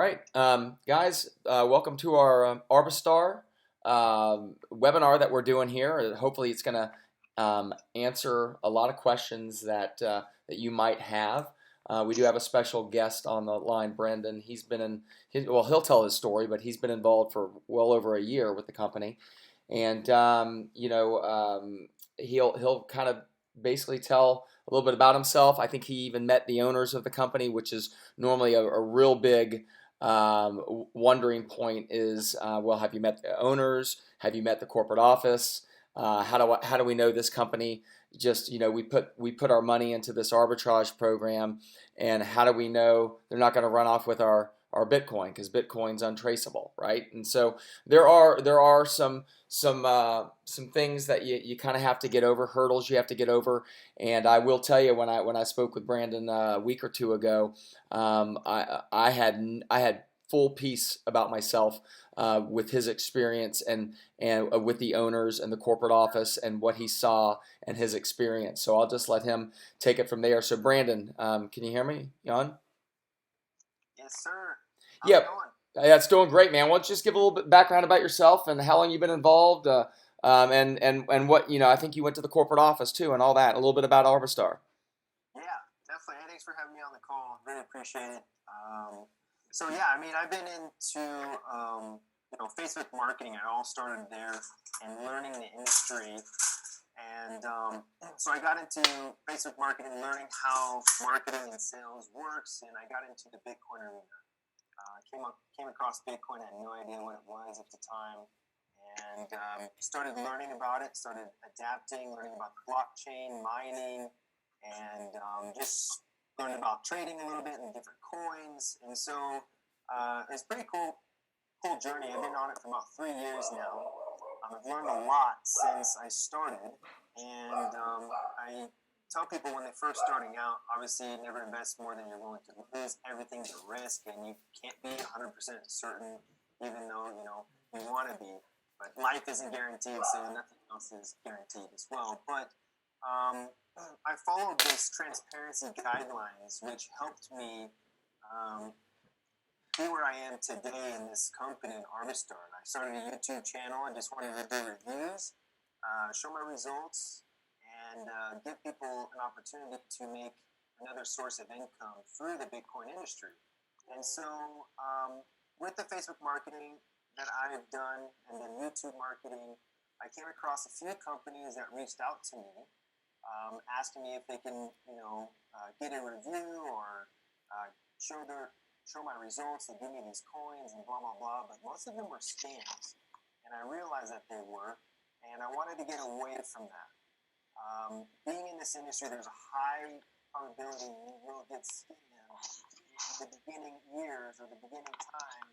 right, guys, welcome to our Arbistar webinar that we're doing here. Hopefully, it's going to answer a lot of questions that you might have. We do have a special guest on the line, Brendon. He's been well, he'll tell his story, but he's been involved for well over a year with the company, and he'll kind of basically tell a little bit about himself. I think he even met the owners of the company, which is normally a real big wondering point is, well, have you met the owners? Have you met the corporate office? How do we know this company? Just we put our money into this arbitrage program, and how do we know they're not going to run off with our Bitcoin, because Bitcoin's untraceable, right? And so there are some things that you kind of have to get over, hurdles you have to get over. And I will tell you, when I spoke with Brendon a week or two ago, I had full peace about myself with his experience and with the owners and the corporate office and what he saw and his experience. So I'll just let him take it from there. So Brendon, can you hear me, Jan? Yes, sir. How's Yep. it going? Yeah, it's doing great, man. Why don't you just give a little bit background about yourself and how long you've been involved, and what I think you went to the corporate office too, and all that. A little bit about Arbistar. Yeah, definitely. Hey, thanks for having me on the call. Really appreciate it. So yeah, I mean, I've been into Facebook marketing. I all started there and learning the industry, and so I got into Facebook marketing, learning how marketing and sales works, and I got into the Bitcoin arena. Came across Bitcoin. I had no idea what it was at the time, and started learning about it. Started adapting, learning about blockchain, mining, and just learned about trading a little bit in different coins. And so it's a pretty cool journey. I've been on it for about 3 years now. I've learned a lot since I started, and I tell people when they're first starting out, obviously never invest more than you're willing to lose. Everything's a risk, and you can't be 100% certain, even though you want to be. But life isn't guaranteed, so nothing else is guaranteed as well. But I followed this transparency guidelines, which helped me be where I am today in this company in Arbistar. I started a YouTube channel. I just wanted to do reviews, show my results, and give people an opportunity to make another source of income through the Bitcoin industry. And so with the Facebook marketing that I've done and the YouTube marketing, I came across a few companies that reached out to me, asking me if they can, get a review or show my results and give me these coins and blah, blah, blah. But most of them were scams. And I realized that they were, and I wanted to get away from that. Being in this industry, there's a high probability you will get scammed in the beginning years or the beginning time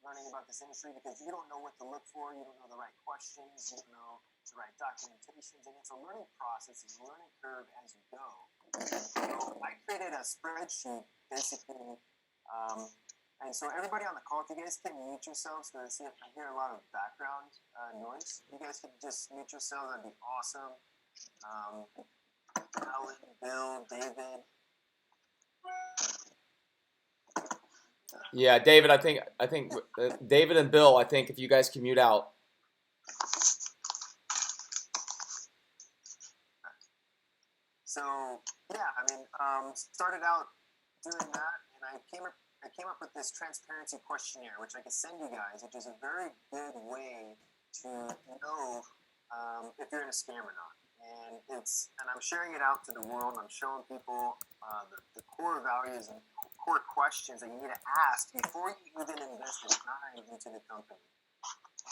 learning about this industry, because you don't know what to look for, you don't know the right questions, you don't know the right documentations, and it's a learning process, it's a learning curve as you go. So I created a spreadsheet, basically, and so everybody on the call, if you guys can mute yourselves, because I hear a lot of background noise. If you guys could just mute yourselves, that'd be awesome. Alan, Bill, David. Yeah, David. I think David and Bill. I think if you guys can mute out. So yeah, I mean, started out doing that, and I came up with this transparency questionnaire, which I can send you guys, which is a very good way to know if you're in a scam or not. And I'm sharing it out to the world. I'm showing people the core values and core questions that you need to ask before you even invest the time into the company.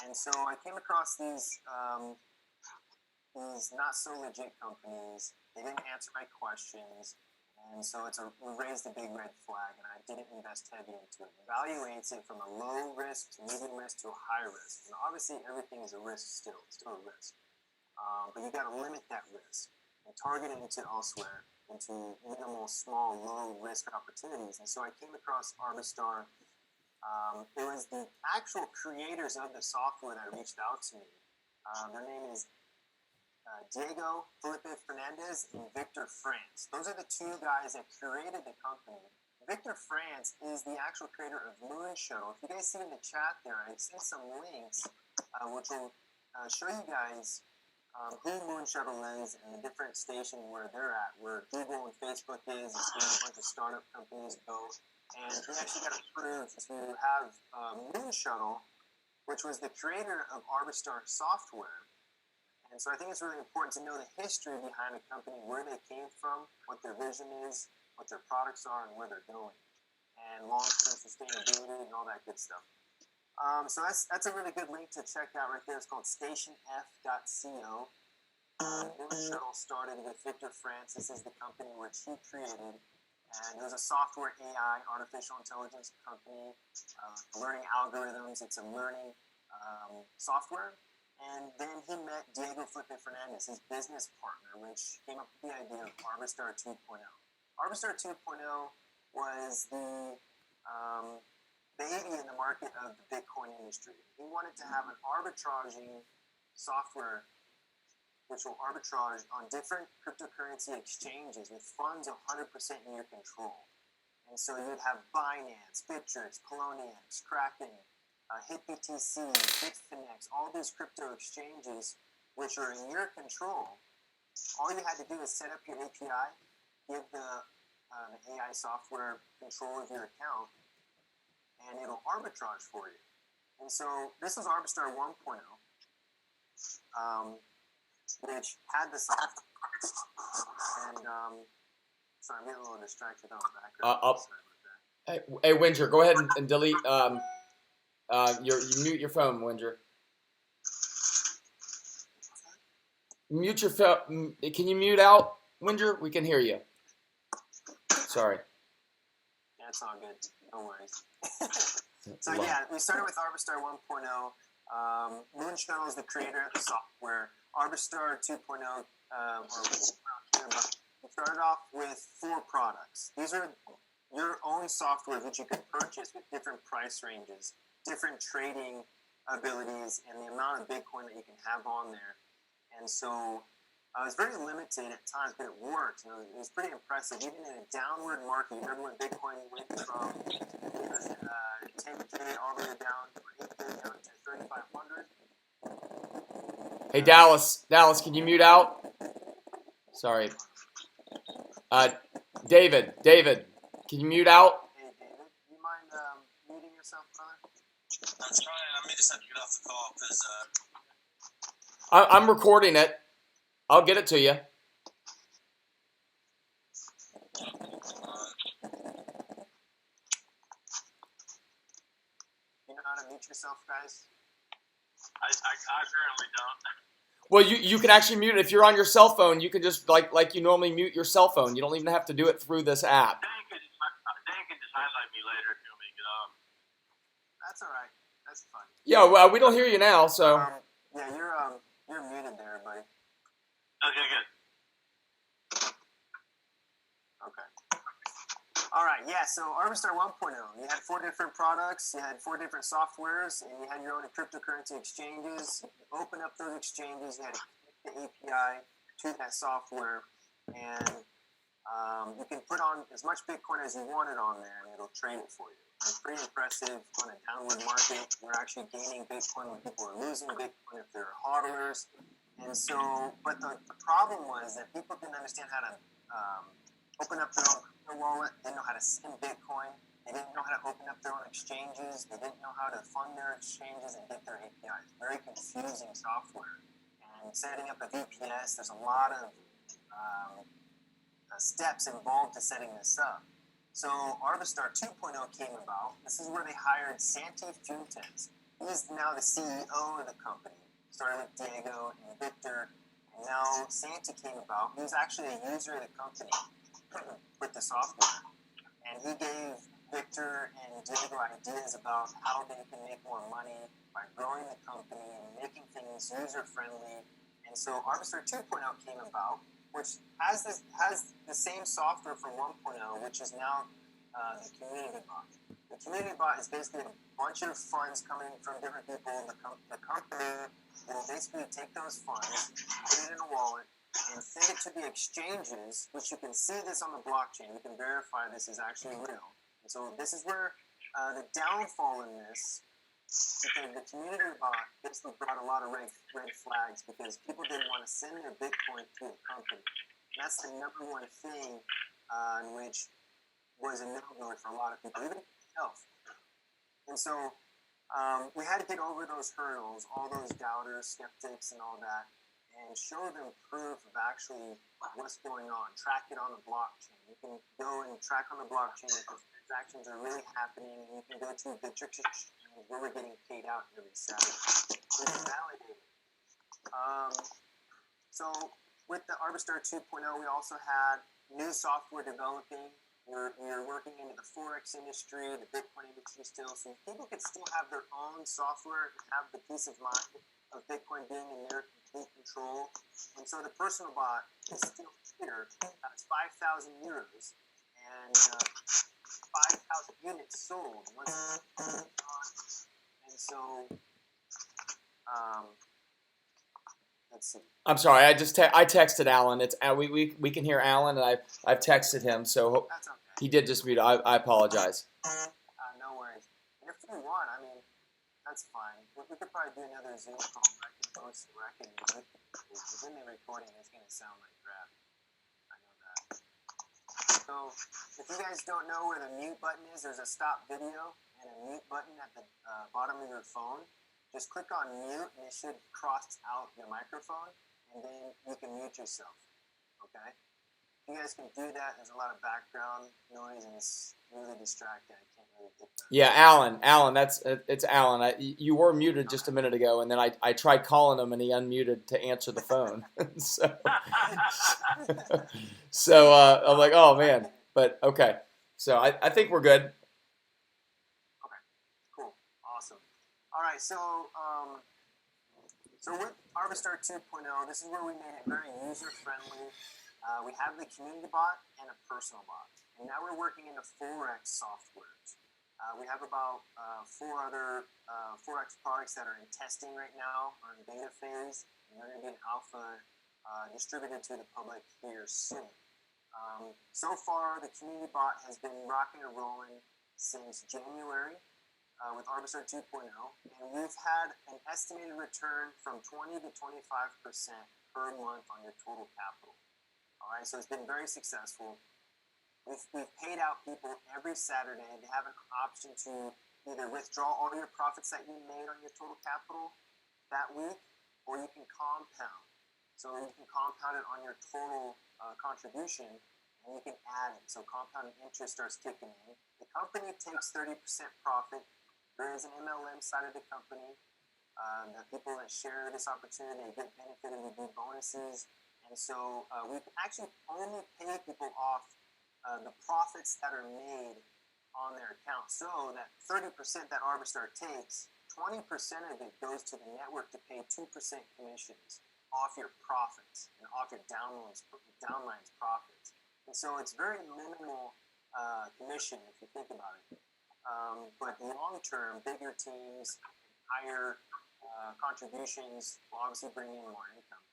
And so I came across these not so legit companies. They didn't answer my questions, and so it raised a big red flag, and I didn't invest heavy into it. Evaluates it from a low risk to medium risk to a high risk. And obviously everything is a risk still. It's still a risk. But you got to limit that risk and target it into elsewhere, into minimal, small, low-risk opportunities. And so I came across Arbistar. It was the actual creators of the software that reached out to me. Their name is Diego Felipe Fernandez and Victor France. Those are the two guys that created the company. Victor France is the actual creator of Moon Shuttle. If you guys see in the chat there, I sent some links which will show you guys who Moon Shuttle is and the different station where they're at, where Google and Facebook is. It's where a bunch of startup companies go. And he actually got approved to have Moon Shuttle, which was the creator of Arbistar software. And so I think it's really important to know the history behind a company, where they came from, what their vision is, what their products are, and where they're going, and long-term sustainability and all that good stuff. So that's a really good link to check out right there. It's called stationf.co. Moon Shuttle started with Victor France. This is the company which he created. And it was a software AI, artificial intelligence company, learning algorithms. It's a learning software. And then he met Diego Felipe Fernandez, his business partner, which came up with the idea of Arbistar 2.0. Arbistar 2.0 was the baby in the market of the Bitcoin industry. He wanted to have an arbitraging software which will arbitrage on different cryptocurrency exchanges with funds 100% in your control. And so you'd have Binance, Bittrex, Poloniex, Kraken, HitBTC, Bitfinex, all these crypto exchanges which are in your control. All you had to do is set up your API, give the AI software control of your account, and it'll arbitrage for you. And so this was Arbistar 1.0, which had the software. And sorry, I'm getting a little distracted on the background. Hey, Winger, go ahead and delete. You mute your phone, Winger. Mute your phone. Can you mute out, Winger? We can hear you. Sorry. Yeah, it's all good. No worries. So yeah, we started with Arbistar 1.0. Moon Shuttle is the creator of the software. Arbistar 2.0, we started off with 4 products. These are your own software that you can purchase with different price ranges, different trading abilities, and the amount of Bitcoin that you can have on there. And so it was very limited at times, but it worked. You know, it was pretty impressive. Even in a downward market, you remember when Bitcoin went from 10K all the way down, 8K down to 3,500? Hey, Dallas, can you mute out? Sorry. David, can you mute out? Hey, David, do you mind muting yourself, brother? I'm trying. I may just have to get off the call because I'm recording it. I'll get it to you. You know how to mute yourself, guys? I apparently don't. Well, you can actually mute it. If you're on your cell phone, you can just, like you normally mute your cell phone. You don't even have to do it through this app. Dan can just highlight me later if you want me to get off. That's all right. That's fine. Yeah, well, we don't hear you now, so. Yeah, you're muted there, buddy. Okay, good. Okay. All right, yeah, so Arbistar 1.0, you had 4 different products, you had 4 different softwares, and you had your own cryptocurrency exchanges. You open up those exchanges, you had to connect the API to that software, and you can put on as much Bitcoin as you wanted on there, and it'll trade it for you. It's pretty impressive on a downward market. You're actually gaining Bitcoin when people are losing Bitcoin if they're hodlers. And so, but the problem was that people didn't understand how to open up their own crypto wallet, didn't know how to send Bitcoin, they didn't know how to open up their own exchanges, they didn't know how to fund their exchanges and get their APIs. Very confusing software. And setting up a VPS, there's a lot of steps involved to setting this up. So Arbistar 2.0 came about. This is where they hired Santi Fuentes. He's now the CEO of the company. Started with Diego and Victor, and now Santi came about. He was actually a user of the company with the software. And he gave Victor and Diego ideas about how they can make more money by growing the company and making things user-friendly. And so Arbistar 2.0 came about, which has the same software from 1.0, which is now the community bot. The community bot is basically a bunch of funds coming from different people. The company will basically take those funds, put it in a wallet, and send it to the exchanges, which you can see this on the blockchain. You can verify this is actually real. And so this is where the downfall in this, because the community bot basically brought a lot of red flags because people didn't want to send their Bitcoin to the company. And that's the number one thing in which was a no-go for a lot of people, even myself. And so we had to get over those hurdles, all those doubters, skeptics, and all that, and show them proof of actually what's going on. Track it on the blockchain. You can go and track on the blockchain if the transactions are really happening, and you can go to Bittrex exchange where we're getting paid out every Saturday. It's validated. So with the Arbistar 2.0, we also had new software developing. We're working into the Forex industry, the Bitcoin industry still, so people can still have their own software and have the peace of mind of Bitcoin being in their complete control. And so the personal bot is still here. That's 5,000 euros and 5,000 units sold. And so, let's see. I'm sorry. I texted Alan. It's we can hear Alan, and I've texted him. So That's okay. he did just mute. I apologize. No worries. And if you want, I mean, that's fine. We could probably do another Zoom call where I can post the record because in the recording it's going to sound like crap. I know that. So if you guys don't know where the mute button is, there's a stop video and a mute button at the bottom of your phone. Just click on mute and it should cross out your microphone, and then you can mute yourself. Okay? If you guys can do that, there's a lot of background noise and it's really distracting. I can't really get that. Yeah, Alan, it's Alan. You were muted just a minute ago, and then I tried calling him, and he unmuted to answer the phone. so I'm like, oh man, but okay. So I think we're good. Okay, cool, awesome. All right, so with Arbistar 2.0, this is where we made it very user-friendly. We have the community bot and a personal bot. And now we're working into Forex softwares. We have about 4 other Forex products that are in testing right now, or in beta phase, and they're going to be in alpha distributed to the public here soon. So far, the community bot has been rocking and rolling since January with Arbistar 2.0, and we've had an estimated return from 20 to 25% per month on your total capital. All right, so it's been very successful. We've paid out people every Saturday. They have an option to either withdraw all your profits that you made on your total capital that week, or you can compound. So you can compound it on your total contribution, and you can add it. So compounding interest starts kicking in. The company takes 30% profit. There is an MLM side of the company. The people that share this opportunity, they get benefited. We do bonuses. And so we actually only pay people off the profits that are made on their account. So that 30% that Arbistar takes, 20% of it goes to the network to pay 2% commissions off your profits and off your downlines profits. And so it's very minimal commission if you think about it. But long term, bigger teams, higher contributions will obviously bring in more income.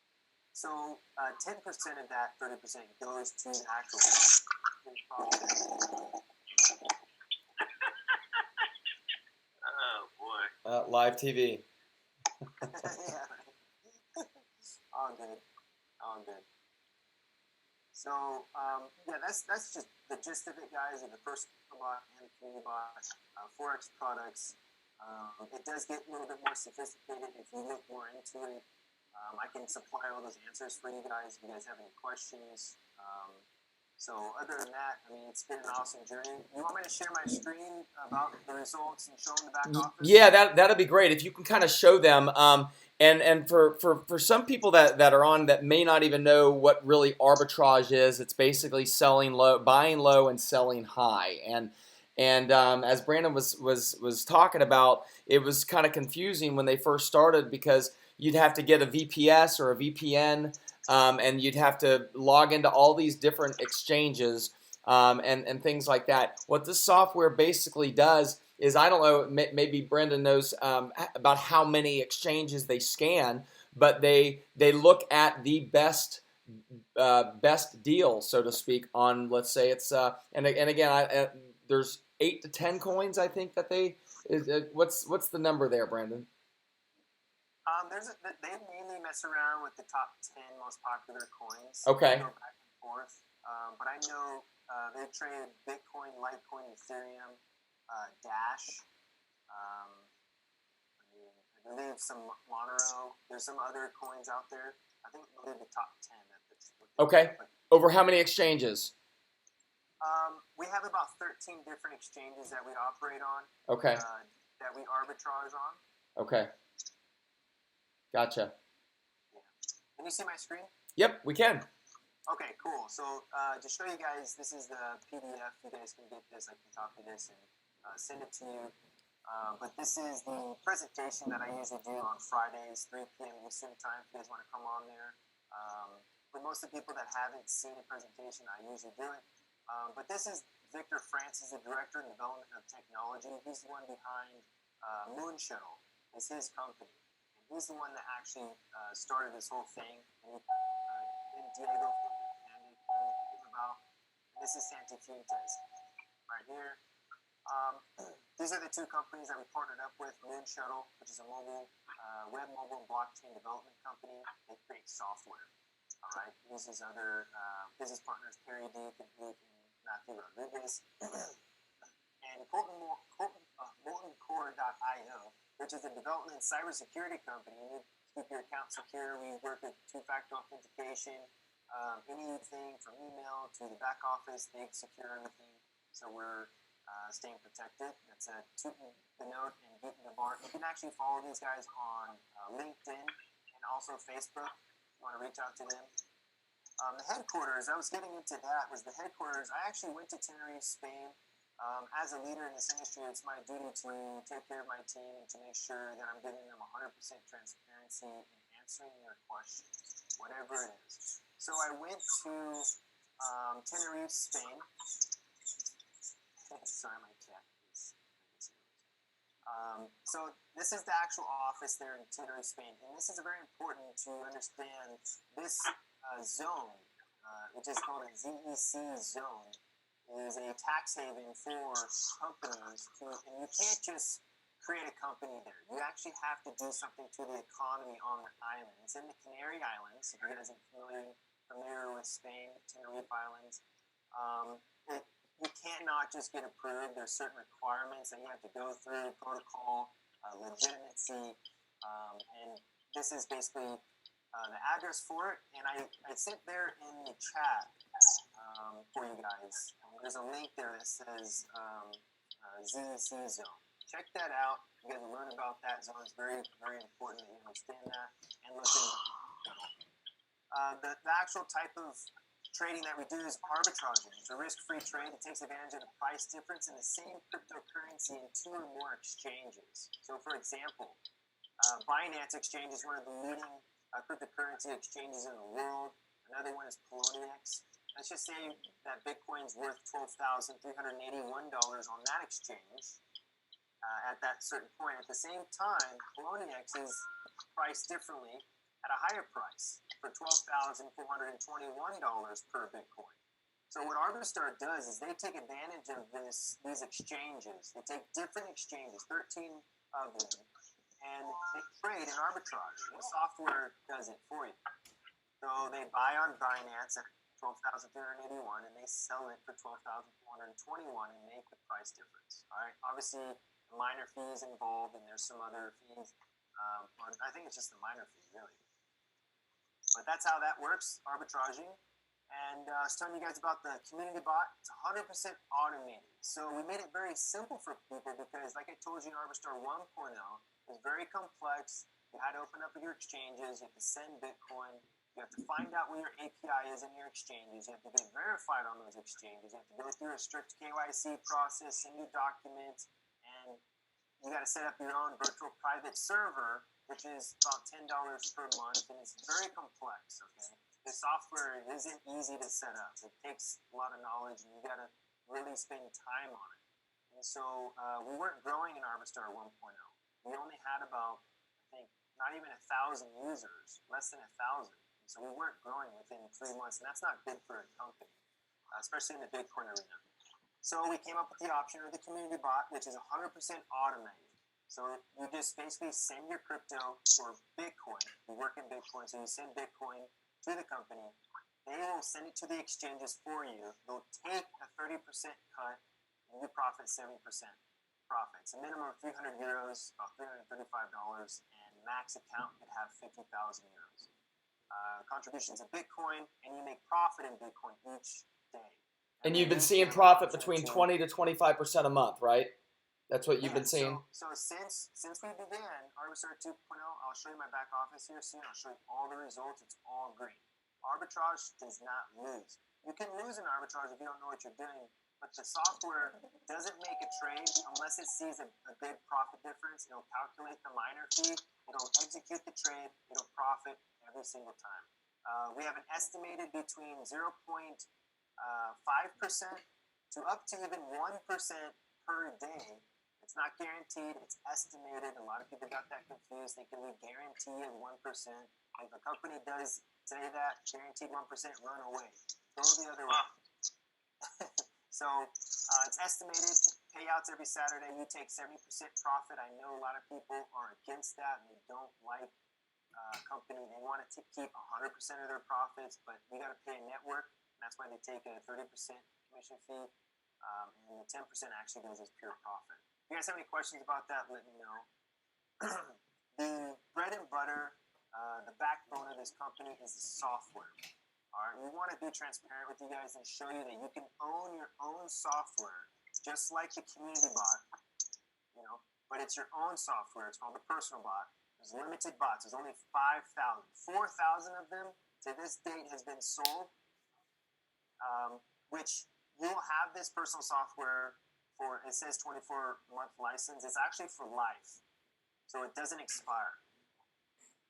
So 10% of that 30% goes to the actual profit. Oh boy. Live TV. Yeah. All good. So that's just the gist of it, guys. Of the personal bot and the community bot, Forex products. It does get a little bit more sophisticated if you look more into it. I can supply all those answers for you guys if you guys have any questions. So other than that, I mean, it's been an awesome journey. You want me to share my screen about the results and show them the back office? Yeah, that'd be great if you can kind of show them. And for some people that are on that may not even know what really arbitrage is, it's basically selling low, buying low, and selling high. And as Brandon was talking about, it was kind of confusing when they first started because you'd have to get a VPS or a VPN, and you'd have to log into all these different exchanges and things like that. What this software basically does is, I don't know, maybe Brendon knows about how many exchanges they scan, but they look at the best best deal, so to speak, on, let's say it's and again, there's 8 to 10 coins, I think that they is what's the number there, Brandon? They mainly mess around with the top 10 most popular coins. Okay. They go back and forth. But I know they traded Bitcoin, Litecoin, Ethereum, Dash. I believe some Monero. There's some other coins out there. I believe the top 10. Okay. Over how many exchanges? We have about 13 different exchanges that we operate on. Okay. That we arbitrage on. Okay. Gotcha. Yeah. Can you see my screen? Yep, we can. Okay, cool. So to show you guys, this is the PDF. You guys can get this. I can copy this and send it to you. But this is the presentation that I usually do on Fridays, 3 p.m. Eastern Time, if you guys want to come on there. For most of the people that haven't seen a presentation, I usually do it. But this is Victor Francis, the Director of Development of Technology. He's the one behind Moon Shuttle. It's his company. And he's the one that actually started this whole thing. And Diego came about. And this is Santi Fuentes right here. These are the two companies that we partnered up with. Moon Shuttle, which is a web mobile blockchain development company. They create software. All right. Uses other business partners, Perry D, and Matthew Rodriguez, and MoltenCore.io, which is a development and cybersecurity company. You keep your account secure. We work with two-factor authentication. Anything from email to the back office, they secure everything. So we're staying protected. That's tooting the note and getting the bar. You can actually follow these guys on LinkedIn and also Facebook. You want to reach out to them. The headquarters, I was getting into that, was the headquarters. I actually went to Tenerife, Spain. As a leader in this industry, it's my duty to take care of my team and to make sure that I'm giving them 100% transparency in answering their questions, whatever it is. So I went to Tenerife, Spain. Sorry, my cat is. So this is the actual office there in Tenerife, Spain, and this is very important to understand. This zone, which is called a ZEC zone, is a tax haven for companies. And you can't just create a company there. You actually have to do something to the economy on the island. It's in the Canary Islands. If you guys are familiar with Spain, Tenerife Islands. You cannot just get approved. There's certain requirements that you have to go through, protocol, legitimacy, and this is basically the address for it. And I sent there in the chat for you guys. There's a link there that says ZEC zone. Check that out. You guys will learn about that zone. It's very, very important that you understand that and look into the actual type of trading that we do is arbitraging. It's a risk-free trade. It takes advantage of the price difference in the same cryptocurrency in 2 or more exchanges. So, for example, Binance Exchange is one of the leading cryptocurrency exchanges in the world. Another one is Poloniex. Let's just say that Bitcoin's worth $12,381 on that exchange at that certain point. At the same time, Poloniex is priced differently at a higher price for $12,421 per Bitcoin. So what Arbistar does is they take advantage of these exchanges. They take different exchanges, 13 of them, and they trade in arbitrage. The software does it for you. So they buy on Binance at $12,381 and they sell it for $12,421 and make the price difference. All right. Obviously, the minor fees involved, and there's some other fees. I think it's just the minor fee, really. But that's how that works, arbitraging. And I was telling you guys about the community bot. It's 100% automated. So we made it very simple for people because, like I told you in Arbistar 1.0, it was very complex. You had to open up your exchanges. You have to send Bitcoin. You have to find out where your API is in your exchanges. You have to get verified on those exchanges. You have to go through a strict KYC process, send you documents, and you got to set up your own virtual private server, which is about $10 per month, and it's very complex, okay? The software isn't easy to set up. It takes a lot of knowledge, and you got to really spend time on it. And so we weren't growing in Arbistar 1.0. We only had about, I think, not even 1,000 users, less than 1,000. So we weren't growing within 3 months, and that's not good for a company, especially in the Bitcoin arena. So we came up with the option of the community bot, which is 100% automated. So you just basically send your crypto or Bitcoin. We work in Bitcoin, so you send Bitcoin to the company. They will send it to the exchanges for you. They'll take a 30% cut, and you profit 70% profit. It's a minimum of 300 euros, about $335, and max account could have 50,000 euros. Contributions of Bitcoin, and you make profit in Bitcoin each day. And you've been seeing profit between 20 to 25% a month, right? That's what you've been seeing. So since we began Arbistar 2.0, I'll show you my back office here soon. I'll show you all the results. It's all green. Arbitrage does not lose. You can lose in arbitrage if you don't know what you're doing, but the software doesn't make a trade unless it sees a big profit difference. It'll calculate the miner fee. It'll execute the trade. It'll profit every single time. We have an estimated between 0.5% to up to even 1% per day. It's not guaranteed, it's estimated. A lot of people got that confused, thinking we guarantee a 1%. If a company does say that, guaranteed 1%, run away. Go the other way. So it's estimated payouts every Saturday. You take 70% profit. I know a lot of people are against that and they don't like a company. They want to keep 100% of their profits, but you got to pay a network. And that's why they take a 30% commission fee. And the 10% actually goes as pure profit. If you guys have any questions about that, let me know. The bread and butter, the backbone of this company is the software. All right, we want to be transparent with you guys and show you that you can own your own software, just like the community bot, but it's your own software. It's called the personal bot. There's limited bots. There's only 5,000. 4,000 of them to this date has been sold, which you'll have this personal software for, it says 24-month license. It's actually for life, so it doesn't expire.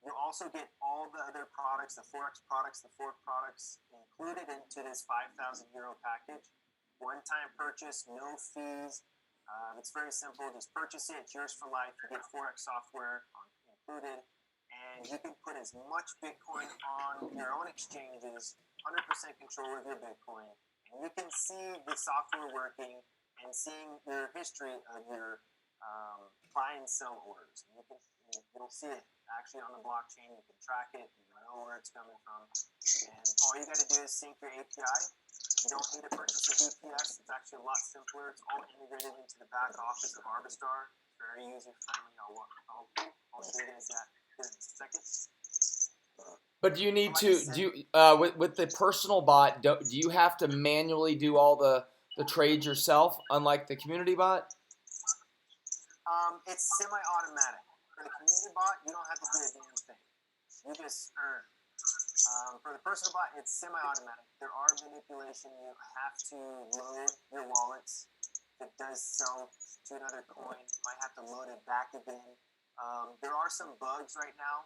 You'll also get all the other products, the Forex products, the Fork products included into this 5,000 euro package. One-time purchase, no fees. It's very simple. Just purchase it. It's yours for life. You get Forex software included, and you can put as much Bitcoin on your own exchanges, 100% control of your Bitcoin, and you can see the software working and seeing your history of your buy and sell orders. And you'll see it actually on the blockchain. You can track it. You know where it's coming from. And all you got to do is sync your API. You don't need to purchase a VPS. It's actually a lot simpler. It's all integrated into the back office of Arbistar. It's very user-friendly. I'll show you guys that here in a second. But do you need with the personal bot, do you have to manually do all the trades yourself, unlike the community bot? It's semi-automatic. For the community bot, you don't have to do a damn thing. You just earn. For the personal bot, it's semi-automatic. There are manipulation. You have to load your wallets. If it does sell to another coin, you might have to load it back again. There are some bugs right now,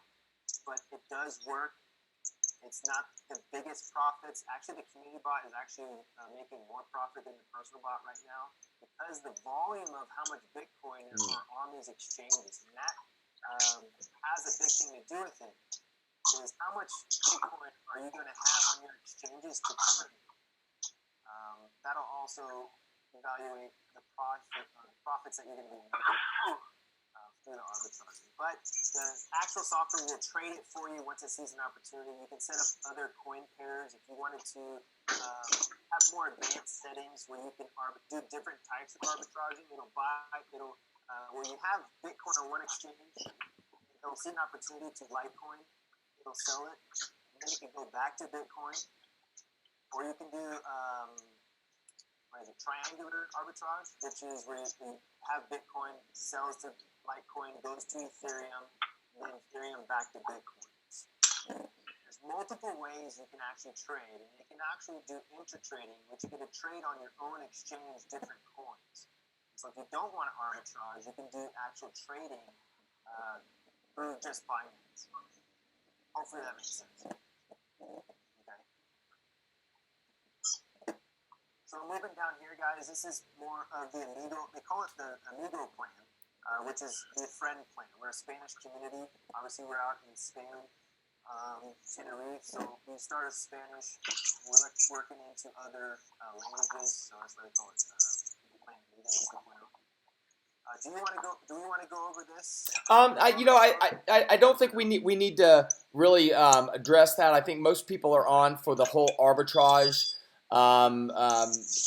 but it does work. It's not the biggest profits. Actually, the community bot is actually making more profit than the personal bot right now because the volume of how much Bitcoin are on these exchanges, and that has a big thing to do with it, is how much Bitcoin are you going to have on your exchanges to trade. That'll also evaluate the profits that you're going to be making through the arbitrage. But the actual software will trade it for you once it sees an opportunity. You can set up other coin pairs if you wanted to have more advanced settings where you can do different types of arbitraging. Where you have Bitcoin on one exchange, it'll see an opportunity to Litecoin, it'll sell it, and then you can go back to Bitcoin, or you can do triangular arbitrage, which is where you have Bitcoin, sells to Litecoin, goes to Ethereum, and then Ethereum back to Bitcoin. There's multiple ways you can actually trade, and you can actually do intra-trading, which you get to trade on your own exchange different coins. So if you don't want to arbitrage, you can do actual trading through just Binance. Hopefully that makes sense. Okay. So moving down here, guys, this is more of the Amigo. They call it the Amigo plan, which is the friend plan. We're a Spanish community. Obviously, we're out in Spain. Tenerife. So we started Spanish. We're like working into other languages. So that's what I call it. Do you want to go? Do we want to go over this? I don't think we need to really address that. I think most people are on for the whole arbitrage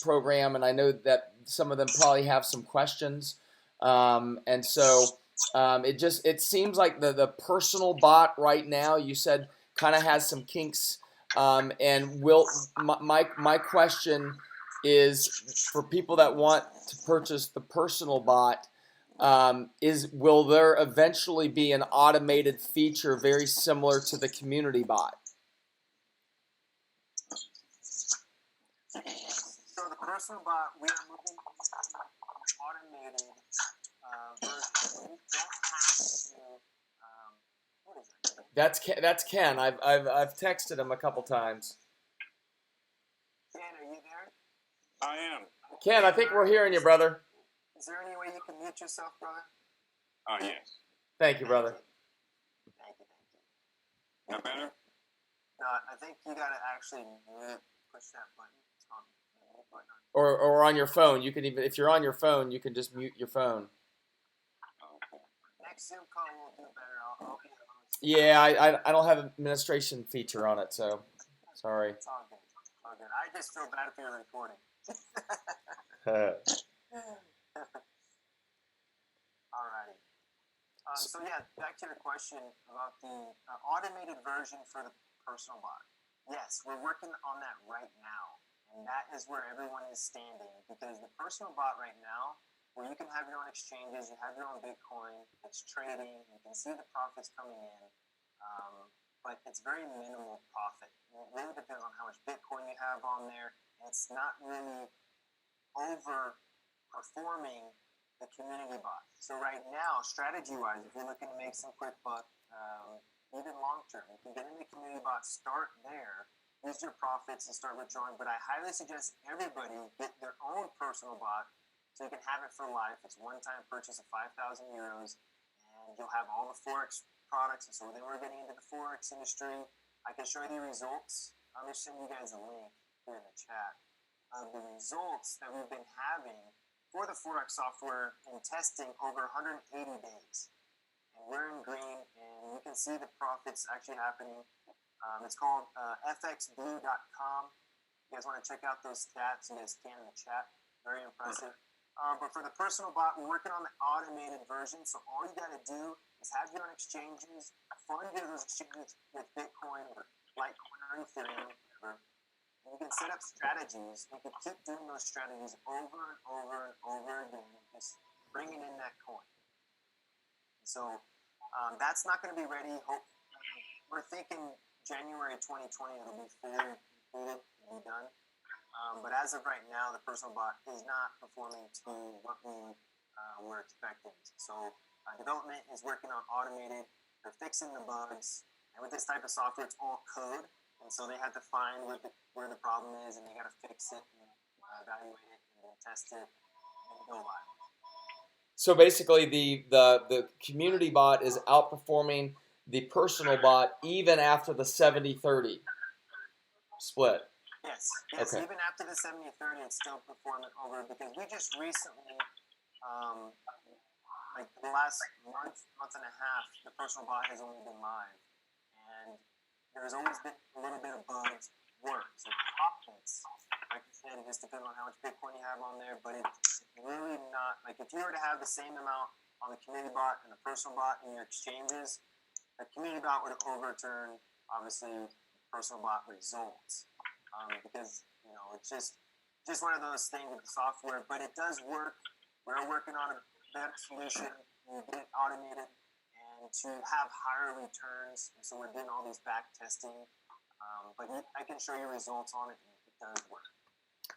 program, and I know that some of them probably have some questions, and so it seems like the personal bot right now, you said, kind of has some kinks, and will my question is for people that want to purchase the personal bot. Will there eventually be an automated feature very similar to the community bot? So the personal bot, we are moving into automated version. We don't have to. What is that? That's Ken. I've texted him a couple times. Ken, are you there? I am. Ken, I think we're hearing you, brother. Is there any way you can mute yourself, brother? Yes. Thank you, brother. Thank you. Not better? No, I think you gotta actually push that button. It's called the mute button. Or on your phone. You can even, if you're on your phone, you can just mute your phone. Next Zoom call will do better. I'll be the host. Yeah, I don't have an administration feature on it, so sorry. It's all good. All good. I just feel bad if you're recording. Alrighty. So yeah, back to your question about the automated version for the personal bot. Yes, we're working on that right now, and that is where everyone is standing, because the personal bot right now, where you can have your own exchanges, you have your own Bitcoin, it's trading, you can see the profits coming in, but it's very minimal profit. It really depends on how much Bitcoin you have on there, and it's not really overperforming the community bot. So right now, strategy-wise, if you're looking to make some quick buck, even long-term, you can get in the community bot, start there, use your profits and start withdrawing. But I highly suggest everybody get their own personal bot so you can have it for life. It's one-time purchase of 5,000 euros, and you'll have all the Forex products. And so then we're getting into the Forex industry. I can show you the results. I'm just sending you guys a link here in the chat of the results that we've been having for the Forex software in testing over 180 days. And we're in green, and you can see the profits actually happening. It's called fxblue.com. You guys want to check out those stats, you guys can in the chat. Very impressive. But for the personal bot, we're working on the automated version. So all you got to do is have your own exchanges, fund those exchanges with Bitcoin or Litecoin or Ethereum, whatever. And you can set up strategies. You can keep doing those strategies over and over and over again, just bringing in that coin. So that's not going to be ready. We're thinking January 2020 it'll be fully completed and be done. But as of right now, the personal bot is not performing to what we were expecting. So development is working on automated. They're fixing the bugs. And with this type of software, it's all code. And so they had to find where the problem is, and they got to fix it and evaluate it and then test it and go live. So basically, the community bot is outperforming the personal bot even after the 70-30 split. Yes, Okay. Even after the 70-30, it's still performing over, because we just recently, like the last month and a half, the personal bot has only been live. And there's always been a little bit of bugs work. So profits, like I said, it just depends on how much Bitcoin you have on there, but it's really not, like if you were to have the same amount on the community bot and the personal bot in your exchanges, the community bot would overturn, obviously, personal bot results. Because, it's just one of those things with the software, but it does work. We're working on a better solution, to get it automated, and to have higher returns. And so we're doing all these back testing. But I can show you results on it, and it does work.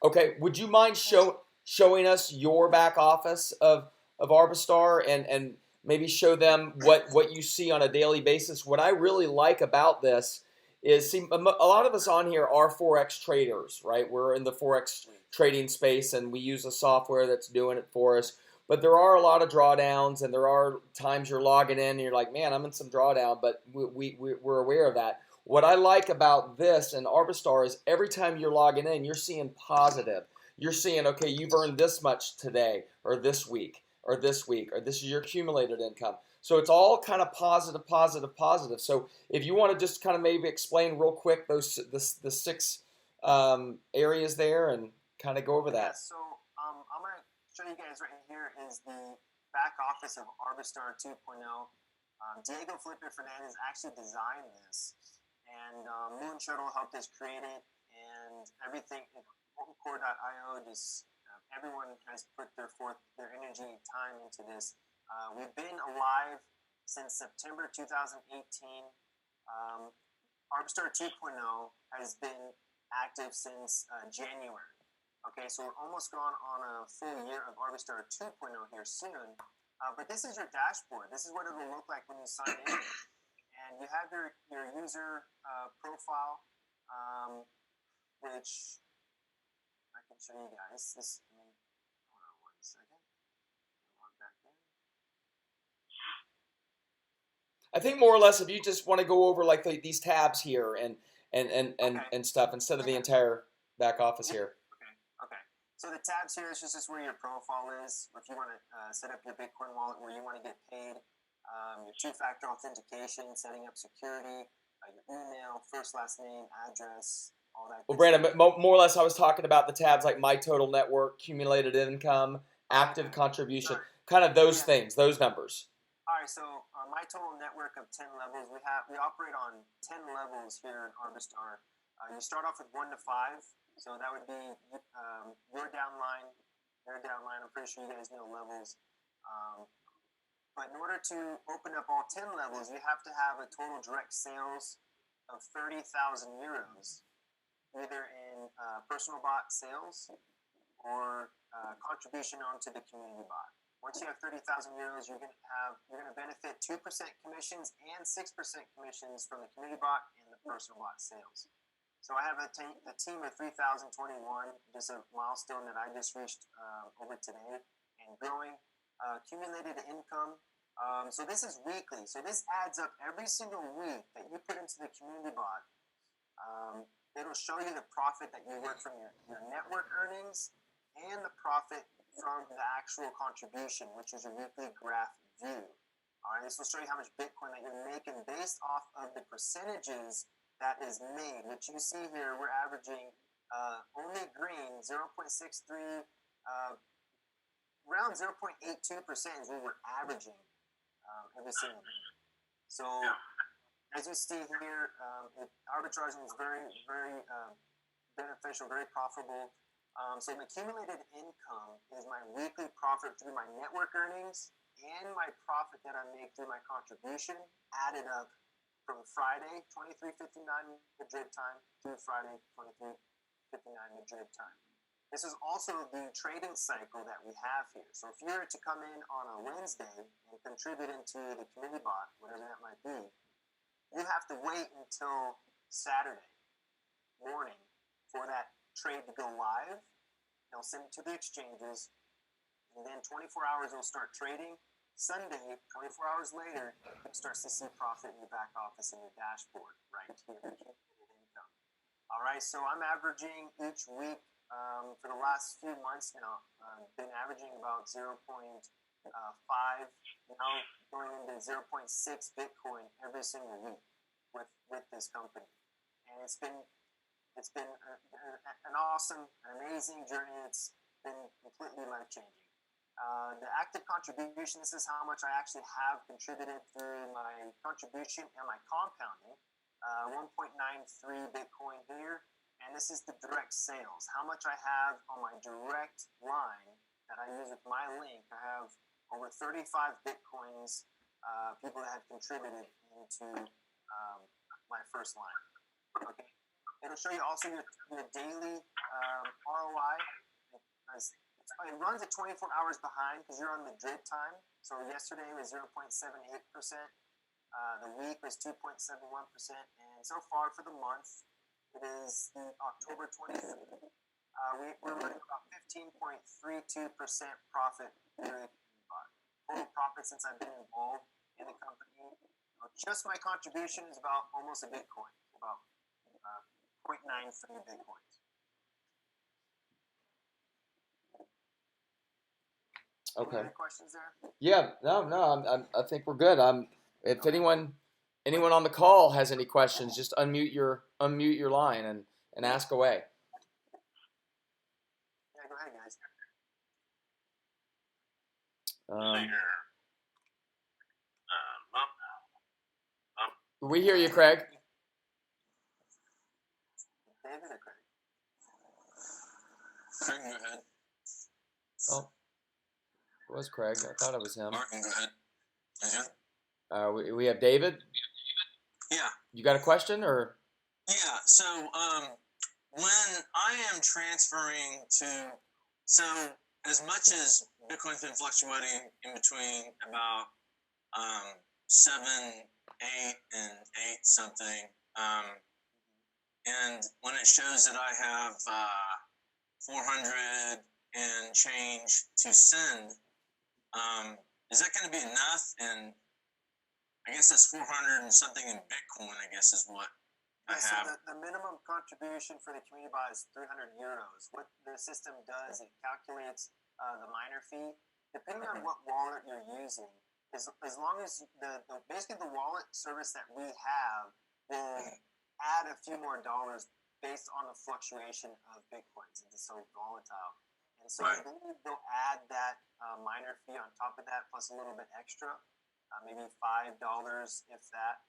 Okay, would you mind showing us your back office of Arbistar and maybe show them what you see on a daily basis? What I really like about this is, see, a lot of us on here are Forex traders, right? We're in the Forex trading space, and we use a software that's doing it for us. but there are a lot of drawdowns, and there are times you're logging in and you're like, man, I'm in some drawdown, but we're aware of that. What I like about this and Arbistar is every time you're logging in, you're seeing positive. You're seeing, okay, you've earned this much today, or this week, or this week, or this is your accumulated income. So it's all kind of positive, positive, positive. So if you want to just kind of maybe explain real quick the six areas there and kind of go over Yeah, that. so I'm going to show you guys right here is the back office of Arbistar 2.0. Diego Felipe Fernandez actually designed this, and Moon Shuttle helped us create it, and everything. Core.io just everyone has put their energy and time into this. We've been alive since September 2018. Arbistar 2.0 has been active since January. Okay, so we're almost gone on a full year of Arbistar 2.0 here soon. But this is your dashboard. This is what it will look like when you sign in. And you have your user profile, which I can show you guys. Hold on one second. Log back in. I think more or less, if you just want to go over like these tabs here and stuff instead of the entire back office here. Okay. So the tabs here is just where your profile is. If you want to set up your Bitcoin wallet where you want to get paid, your two-factor authentication, setting up security, your email, first, last name, address, all that. Well, Brandon, more or less, I was talking about the tabs like My Total Network, Accumulated Income, Active Contribution, kind of those things, those numbers. All right, so my total network of 10 levels, we operate on 10 levels here in Arbistar. You start off with 1 to 5, so that would be your downline, their downline. I'm pretty sure you guys know levels. But in order to open up all 10 levels, you have to have a total direct sales of 30,000 euros, either in personal bot sales or contribution onto the community bot. Once you have 30,000 euros, you're going to benefit 2% commissions and 6% commissions from the community bot and the personal bot sales. So I have a team of 3,021, just a milestone that I just reached over today, and growing. Accumulated income. So this is weekly. So this adds up every single week that you put into the community bot. It'll show you the profit that you work from your network earnings and the profit from the actual contribution, which is a weekly graph view. All right, this will show you how much Bitcoin that you're making based off of the percentages that is made, which you see here. We're averaging only green 0.63, around 0.82% is what we're averaging every single day. So as you see here, arbitraging is very, very beneficial, very profitable. So the accumulated income is my weekly profit through my network earnings and my profit that I make through my contribution added up from Friday, 23:59 Madrid time, through Friday, 23:59 Madrid time. This is also the trading cycle that we have here. So if you were to come in on a Wednesday and contribute into the community bot, whatever that might be, you have to wait until Saturday morning for that trade to go live. They'll send it to the exchanges, and then 24 hours they'll start trading. Sunday, 24 hours later, it starts to see profit in your back office and your dashboard right here, accumulated income. All right, so I'm averaging each week for the last few months now, been averaging about 0.5, now going into 0.6 Bitcoin every single week with this company, and it's been an awesome, amazing journey. It's been completely life-changing. The active contribution, this is how much I actually have contributed through my contribution and my compounding. 1.93 Bitcoin here, and this is the direct sales. How much I have on my direct line that I use with my link. I have over 35 Bitcoins, people that have contributed into my first line. Okay. It'll show you also your daily ROI. It runs at 24 hours behind because you're on Madrid time. So yesterday was 0.78%. The week was 2.71%. And so far for the month, it is the October 23rd. We're running about 15.32% profit total profit since I've been involved in the company, just my contribution is about almost a Bitcoin, about 0.93 Bitcoins. Okay. Any questions there? Yeah. No. I think we're good. If anyone on the call has any questions, just unmute your line and ask away. Yeah, go ahead, guys. See here. We hear you, Craig. David or Craig? Craig, go ahead. Oh, it was Craig. I thought it was him. Martin, go ahead. Is you? We have David. Yeah. You got a question or? Yeah. So, when I am transferring to, so as much as Bitcoin's been fluctuating in between about 7, 8, and 8 something, and when it shows that I have 400 and change to send, is that going to be enough? And I guess that's 400 and something in Bitcoin, I guess is what I have. So the minimum contribution for the community bot is 300 euros. What the system does, it calculates the miner fee. Depending on what wallet you're using, as long as basically the wallet service that we have will add a few more dollars based on the fluctuation of Bitcoin, since it's so volatile. And so I believe they'll add that miner fee on top of that, plus a little bit extra, maybe $5 if that.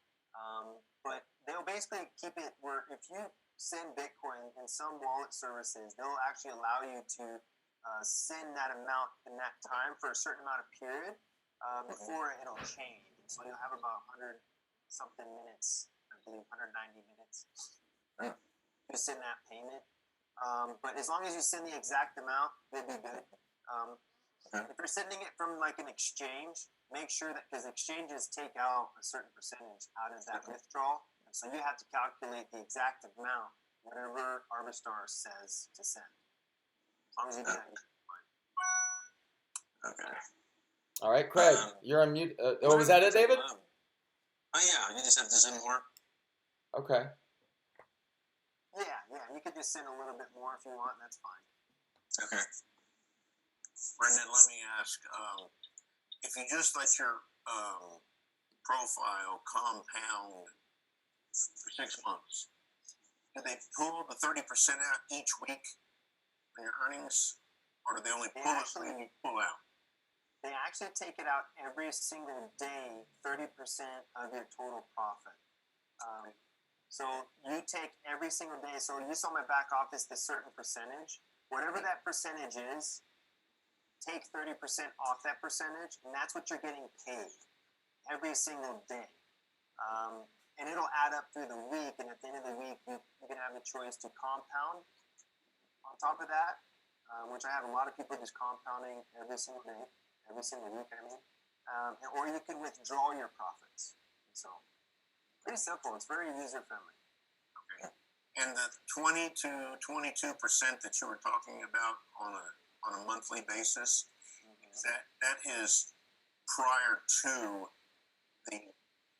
But they'll basically keep it where if you send Bitcoin in some wallet services, they'll actually allow you to send that amount in that time for a certain amount of period before it'll change. So you'll have about 100 something minutes, I believe 190 minutes to send that payment. But as long as you send the exact amount, they'd be good. If you're sending it from like an exchange, make sure that, because exchanges take out a certain percentage out of that withdrawal, and so you have to calculate the exact amount, whatever Arbistar says to send. As long as you do that, you're fine. Okay. All right, Craig, you're on mute. Was that it, David? Yeah, you just have to send more. Okay. Yeah, you could just send a little bit more if you want, that's fine. Okay. Brendon, let me ask, if you just let your profile compound for 6 months, do they pull the 30% out each week on your earnings, or do they only pull it when you pull out? They actually take it out every single day, 30% of your total profit. So you take every single day. So you saw my back office, this certain percentage. Whatever that percentage is, take 30% off that percentage, and that's what you're getting paid every single day. And it'll add up through the week, and at the end of the week, you can have the choice to compound on top of that, which I have a lot of people just compounding every single day, every single week, I mean. Or you can withdraw your profits. So, pretty simple. It's very user-friendly. Okay. And the 20 to 22% that you were talking about on a monthly basis, that is prior to the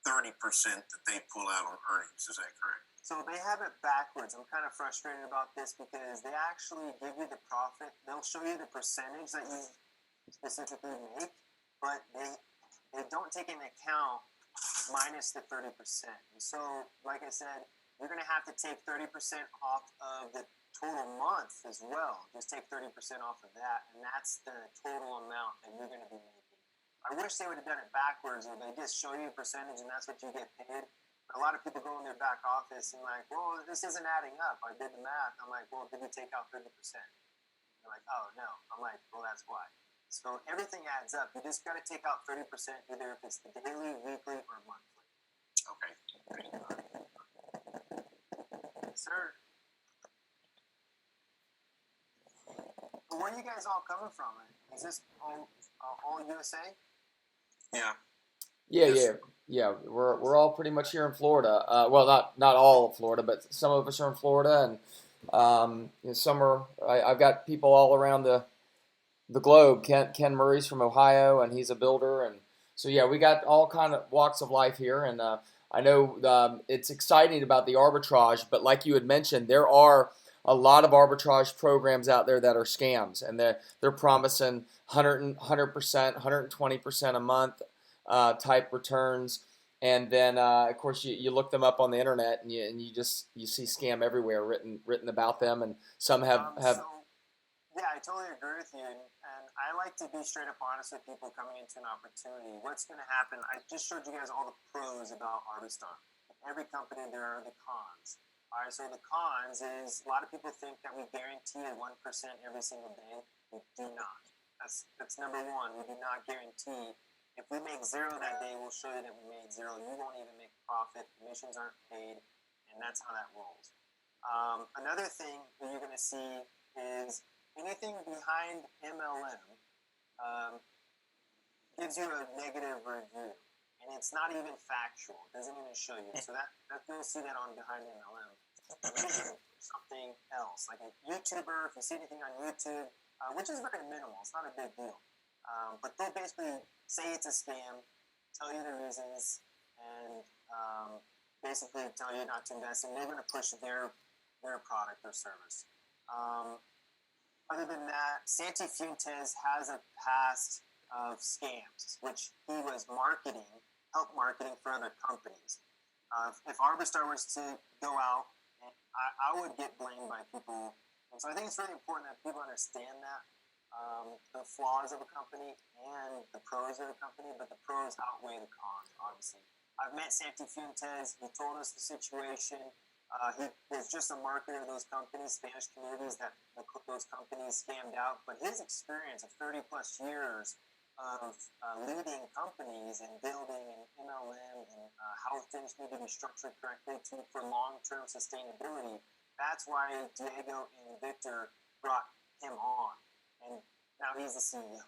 30% that they pull out on earnings. Is that correct? So they have it backwards. I'm kind of frustrated about this because they actually give you the profit. They'll show you the percentage that you specifically make, but they don't take into account minus the 30%. And so, like I said, you're going to have to take 30% off of the total month as well. Just take 30% off of that, and that's the total amount that you're going to be making. I wish they would have done it backwards, where they just show you a percentage and that's what you get paid. But a lot of people go in their back office and like, well, this isn't adding up. I did the math. I'm like, well, did you take out 30%? They're like, oh, no. I'm like, well, that's why. So everything adds up. You just got to take out 30%, either if it's the daily, weekly, or monthly. Okay. Yes, sir. Where are you guys all coming from? Is this all USA? Yeah. Yeah. We're all pretty much here in Florida. Well, not all of Florida, but some of us are in Florida, and some are. I've got people all around the the globe. Ken Murray's from Ohio, and he's a builder, and so yeah, we got all kind of walks of life here, and I know it's exciting about the arbitrage, but like you had mentioned, there are a lot of arbitrage programs out there that are scams, and they're promising 100%, 120% a month type returns. And then, of course, you look them up on the internet, and you see scam everywhere written about them, and some have. Yeah, I totally agree with you, and I like to be straight up honest with people coming into an opportunity. What's going to happen? I just showed you guys all the pros about Arbistar. Every company, there are the cons. All right, so the cons is a lot of people think that we guarantee a 1% every single day. We do not. That's number one. We do not guarantee. If we make zero that day, we'll show you that we made zero. You won't even make profit. Commissions aren't paid, and that's how that rolls. Another thing that you're going to see is anything behind MLM gives you a negative review, and it's not even factual. It doesn't even show you. So that you'll see that on behind MLM. Something else, like a YouTuber. If you see anything on YouTube, which is very minimal, it's not a big deal. But they'll basically say it's a scam, tell you the reasons, and basically tell you not to invest, and they're going to push their product or service. Other than that, Santi Fuentes has a past of scams, which he was help marketing for other companies. If Arbistar was to go out, I would get blamed by people. And so I think it's really important that people understand that. The flaws of a company and the pros of a company, but the pros outweigh the cons, obviously. I've met Santi Fuentes. He told us the situation. He was just a marketer of those companies, Spanish communities that those companies scammed out. But his experience of 30 plus years of leading companies and building and MLM and how things need to be structured correctly for long-term sustainability, that's why Diego and Victor brought him on. And now he's the CEO.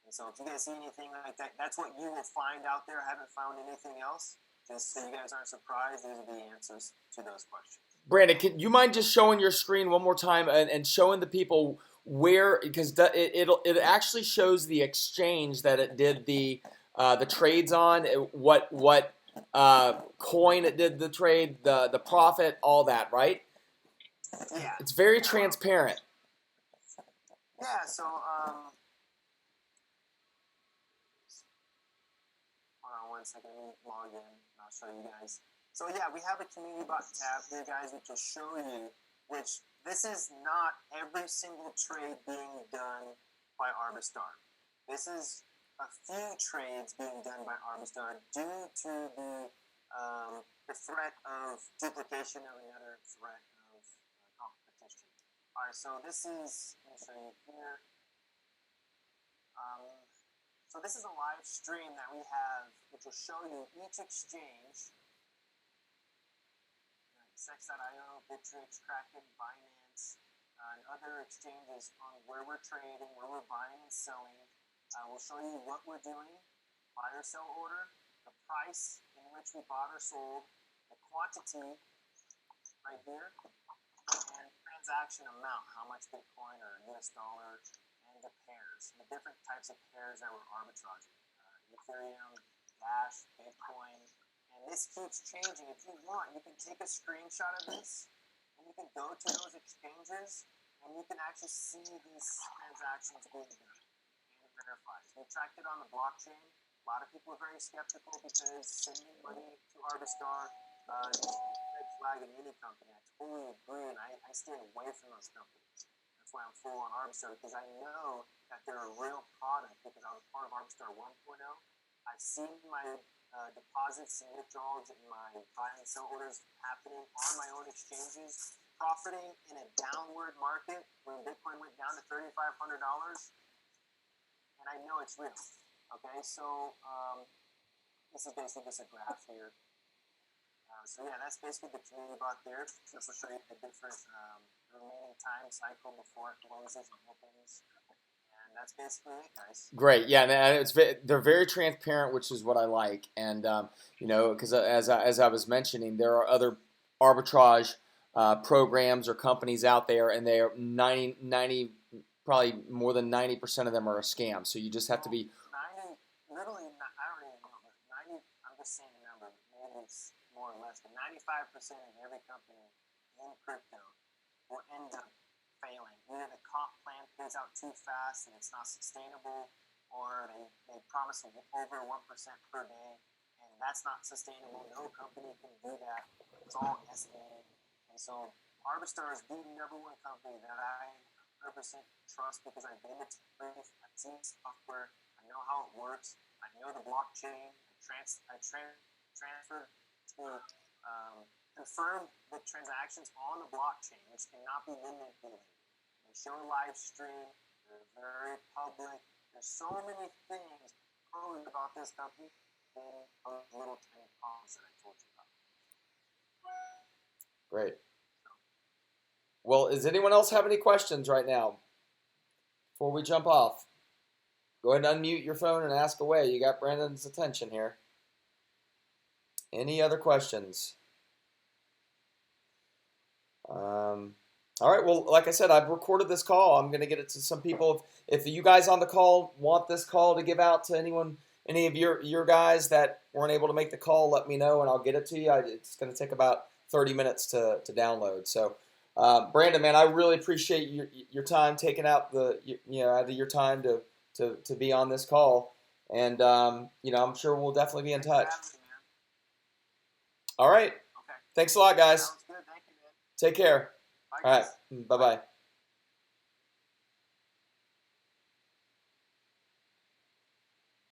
And so if you guys see anything like that, that's what you will find out there. I haven't found anything else. Just so you guys aren't surprised, these are the answers to those questions. Brandon, can you mind just showing your screen one more time and showing the people where, because it actually shows the exchange that it did the trades on, what coin it did the trade, the profit, all that, right? Yeah. It's very transparent. Yeah, so hold on one second, let me log in and I'll show you guys. So yeah, we have a community bot tab here, guys, which will show you, which this is not every single trade being done by Arbistar. This is a few trades being done by Arbistar due to the threat of duplication of another threat of competition. All right, so this is, let me show you here. So this is a live stream that we have, which will show you each exchange. Sex.io, Bittrex, Kraken, Binance, and other exchanges on where we're trading, where we're buying and selling. We'll show you what we're doing, buy or sell order, the price in which we bought or sold, the quantity right here, and transaction amount, how much Bitcoin or US dollar, and the pairs, the different types of pairs that we're arbitraging. Ethereum, Dash, Bitcoin. And this keeps changing. If you want, you can take a screenshot of this, and you can go to those exchanges, and you can actually see these transactions being done and verified. So we tracked it on the blockchain. A lot of people are very skeptical because sending money to Arbistar is a red flag in any company. I totally agree, and I stay away from those companies. That's why I'm full on Arbistar, because I know that they're a real product, because I was part of Arbistar 1.0. I've seen my deposits and withdrawals and my buy and sell orders happening on my own exchanges, profiting in a downward market when Bitcoin went down to $3,500, and I know it's real. Okay, so this is basically just a graph here. So yeah, that's basically the community bot there. This will show you the different remaining time cycle before it closes and opens. And that's basically it, guys. Great, yeah, and they're very transparent, which is what I like. And because as I was mentioning, there are other arbitrage programs or companies out there, and they are 90% probably more than 90% of them are a scam. So you just have to be 90, literally, I don't even know, but 90, I'm just saying a number, maybe it's more or less, but 95% of every company in crypto will end up failing. Either the comp plan pays out too fast and it's not sustainable, or they promise over 1% per day, and that's not sustainable. No company can do that. It's all estimated. And so Arbistar is the number one company that I 100% trust because I've been to proof, I've seen software, I know how it works, I know the blockchain, I transfer to confirm the transactions on the blockchain, which cannot be manipulated. They show a live stream, they're very public. There's so many things cool about this company than those little tiny cons that I told you about. great. Well, does anyone else have any questions right now before we jump off? Go ahead and unmute your phone and ask away. You got Brandon's attention here. Any other questions? All right. Well, like I said, I've recorded this call. I'm going to get it to some people. If you guys on the call want this call to give out to anyone, any of your guys that weren't able to make the call, let me know and I'll get it to you. It's going to take about 30 minutes to download. So, Brandon, man, I really appreciate your time taking out out of your time to be on this call. And I'm sure we'll definitely be in touch. All right. Okay. Thanks a lot, guys. Sounds good. Thank you, man. Take care. Bye, All guys. right. Bye-bye.